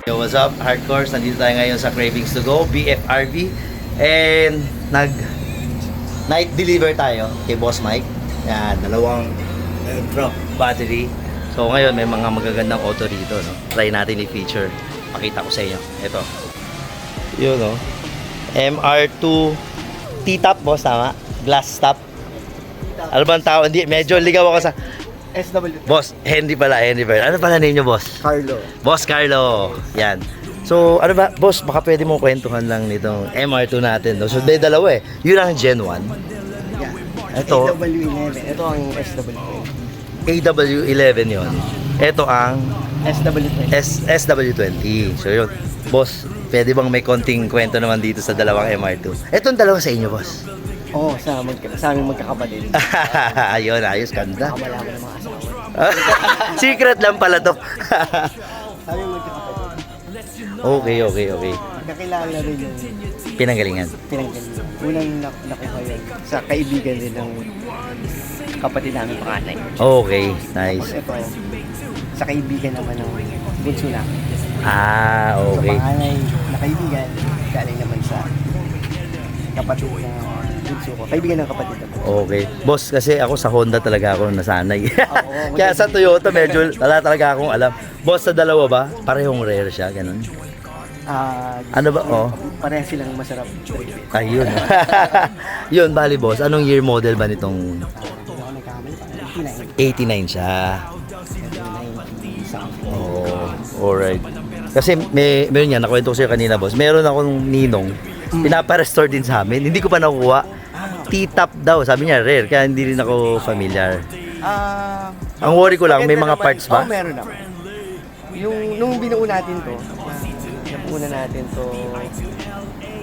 Yo, what's up, hardcore? Nandito tayo ngayon sa Cravings to Go, BFRB. And night deliver tayo kay Boss Mike. Yan, dalawang drop battery. So ngayon may mga magagandang auto rito, no? Try natin i-feature. Pakita ko sa inyo. Ito. Yun, no? MR2 T-top, boss, tama? Glass top. Ano ba ang tao? Hindi, medyo ligaw ako sa... SW. Boss, Henry pala. Ano pala name nyo, boss? Carlo. Boss Carlo. Yan. So, ano ba, boss, baka pwede mong kwentuhan lang nitong MR2 natin. No? So, may dalawa eh. Yun ang Gen 1. Yeah. Ito, AW11. Ito ang SW. AW11 yun. Ito ang SW20. SW20. So, yun. Boss, pwede bang may konting kwento naman dito sa dalawang MR2? Itong dalawa sa inyo, boss. Oo, sa aming magkakapatid. Ayun, ayos, ganda. Kamalaman ng mga asawa. Secret lang pala to. Sa aming magkakapatid. Okay. Nakilala rin yung Pinanggalingan. pinanggalingan. Unang nakuha yun sa kaibigan din ng kapatid namin panganay. Okay, Tapos nice. ito, sa kaibigan naman ng bunso namin. Okay. So panganay na kaibigan, galing naman sa kapatid na bunso ko. Kaibigan ng kapatid naman. Okay. Boss, kasi ako sa Honda talaga ako nasanay. Oo, Kaya sa Toyota medyo wala talaga akong alam. Boss, sa dalawa ba? Parehong rare siya, ganun. Ano ba? Oh. Pareha silang masarap. Ayun. Yun, bali boss. Anong year model ba nitong Hindi ako nagkamali pa. 89 siya? 90 something. Oh, alright. Kasi meron yan, nakwento ko sa'yo kanina boss. Meron akong ninong, pinapa-restore din sa amin. Hindi ko pa nakuha. T-top daw, sabi niya rare, kaya hindi rin ako familiar. Ang worry ko lang, may mga parts ba? Oo, meron ako. Nung binuo natin to, nabuo natin to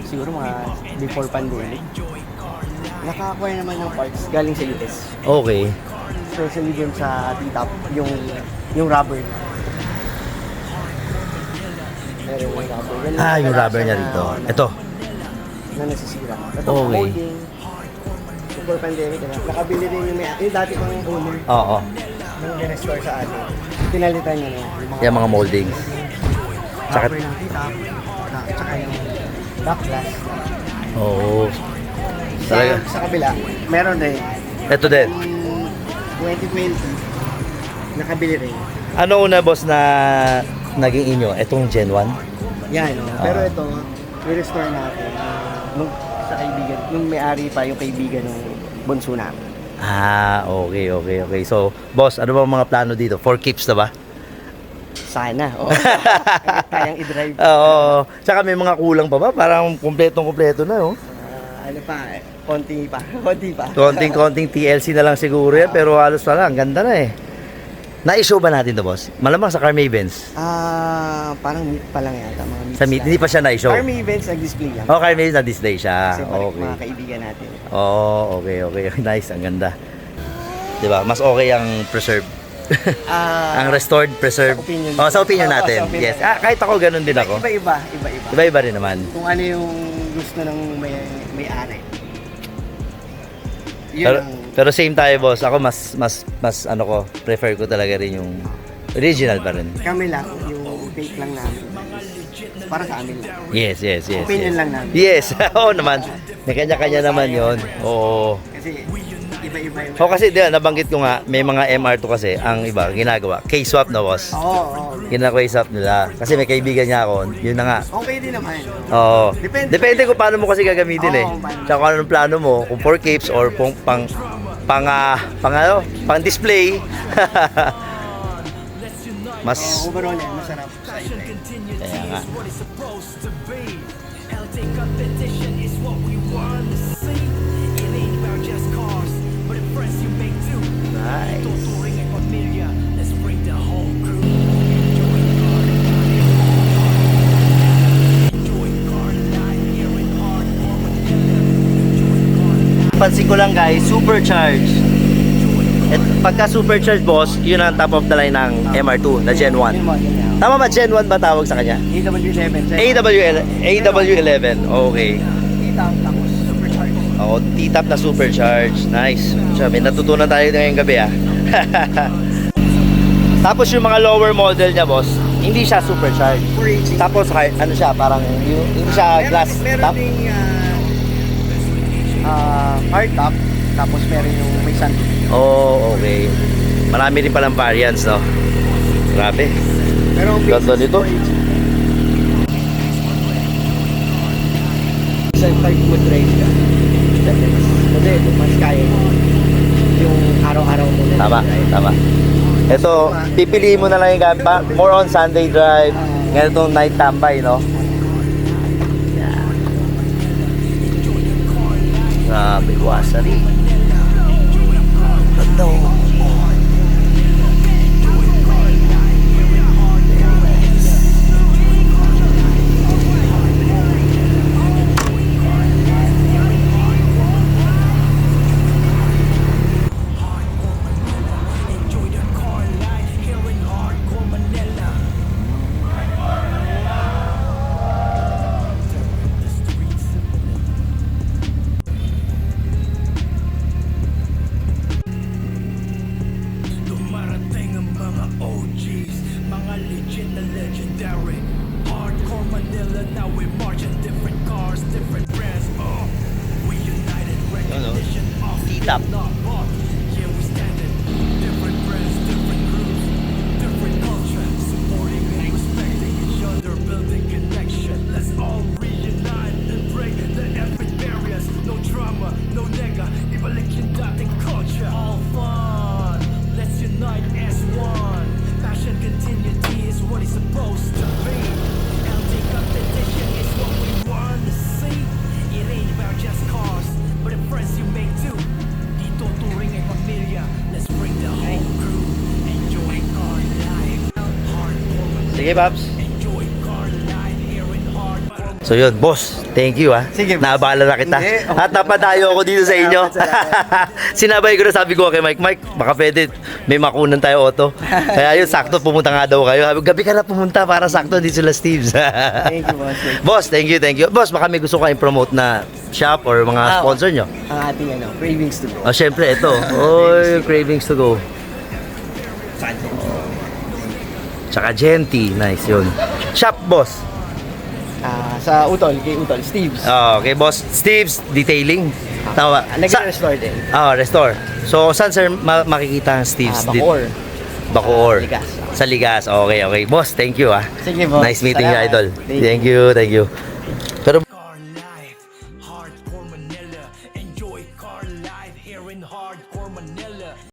siguro mga before pandemic. Naka-acquire naman ng parts galing sa US. Okay. Especially dun sa T-top, yung rubber. Meron yung rubber. Yung rubber niya rito. Ito. Na nasisira. Ito, Okay. molding. Before pandemic, nakabili rin yung dati pang owner Oo. nung restore sa atin. Pinalitan niya na Yung mga moldings. Tsaka, rubber ng T-top, tsaka yung back glass. oo. Talaga. Sa kabila, meron rin. Ito din. 2020, nakabili rin. Ano una boss na naging inyo? Itong Gen 1? Yan, no? Pero ito, i-restore natin nung sa kaibigan, nung may-ari pa yung kaibigan ng bunso namin. Okay. So, boss, ano ba ang mga plano dito? For keeps na ba? Sana, oo. Kayang i-drive. Oo. Tsaka may mga kulang pa ba? Parang kumpletong-kumpleto na, oh. Ano pa, konti pa. Konting TLC na lang siguro yan, pero halos pala, ang ganda na eh. Na-show ba natin to, boss? Malamang sa Car Mavens. Parang meet pa lang yata, mga meets Sa meet, hindi pa siya na-show. Army events nag-display lang. Oh, Car Mavens na-display siya. Kasi Okay. mga kaibigan natin. Oh, okay. Nice, ang ganda. 'Di ba? Mas okay ang preserve. Ang restored, preserve. Sa opinion. Sa opinion Oo, natin. sa opinion. Yes. Kahit ako ganun din ako. Iba-iba. Iba-iba rin naman. Kung ano yung gusto ng may-ari. Yun Pero same tayo, boss. Ako mas ano ko, prefer ko talaga rin yung original pa rin. kami lang, yung fake lang namin. Para sa amin lang. Yes. Opinion lang namin. Yes. Oo naman. May kanya-kanya naman 'yon. Oo. Kasi iba-iba yung... O kasi nabanggit ko nga, may mga MR2 kasi, ang iba, ginagawa. K-swap na, boss. Oo. Ginaka-swap nila. Kasi may kaibigan niya ako, yun na nga. Okay din naman. Oo. Depende Kung paano mo kasi gagamitin eh. Oo, paano. Tsaka kung anong plano mo, kung for keeps or pang display. Mas Overall yan, masarap. kaya nga. Nice. Pansin ko lang guys, supercharged. At pagka supercharged, boss, yun ang top of the line ng MR2 na Gen 1. Tama ba, Gen 1 ba tawag sa kanya? AW11. AW11, okay. T-top, tapos supercharged. Oo, T-top na supercharged. Nice. Siya, may natutunan tayo ngayong gabi ah. Tapos yung mga lower model niya, boss, Hindi siya supercharged. 480. Tapos ano siya, parang hindi siya glass meron top. ding hard top, tapos meron yung may sunroof. Oh, okay. Marami rin palang variants, no? Grabe. Pero ang Ganda nito. Sa type mo drive ka. Kasi mas kaya mo yung araw-araw mo na Tama, drive. tama. Ito, pipiliin mo na lang yung more on Sunday drive. Ganitong night tambay, no? Grabe, wasari. Ganda, oh. Dumarating ang mga OGs, mga legend na legendary. Hardcore Manila, now we march in different cars, different brands. Oh, we united, recognition of T-top. not bought. Yeah, we standing. Different brands, different groups, different culture. Supporting and respecting each other, building connection. Let's all reunite and break the epic barriers. No drama, no nega, ibalik yung dating culture. All fun. Let's unite as one. Passion, continuity is what it's supposed to be. Healthy competition is what we want to see. It ain't about just cars, but the friends you make too. Dito turing ay pamilya. Let's bring the whole crew. Enjoy car life. Hardcore. Sige, Paps. Enjoy car life here in hardcore. So yun, boss, thank you, ha. Sige, boss. Naabala na kita. Hindi, okay. At napadayo ako dito sa inyo. Sinabay ko na, sabi ko kay Mike, baka pwede may makunan tayo auto. Kaya yun, sakto pumunta nga daw kayo. Sabi, gabi ka na pumunta para sakto dito sila Steve's. Thank you, boss. Boss, thank you, thank you. Boss, baka may gusto kayong promote na shop or mga sponsor nyo. Ang ating cravings to go. Oh, syempre, ito. Oy, cravings to go. Tsaka Genti, nice yun. Shop, boss. Sa Utol, kay Utol, Steve's. Oh, okay, boss. Steve's Detailing. Tama. Nag-restore din. Restore. So, saan sir makikita ang Steve's? Bacoor. Bacoor. Ligas. Sa Ligas. Okay, okay. Boss, thank you, ah. Sige, boss. Nice meeting you, Salamat. idol. Thank you. Thank you. Pero Car life, hardcore Manila. Enjoy car life here in hardcore Manila.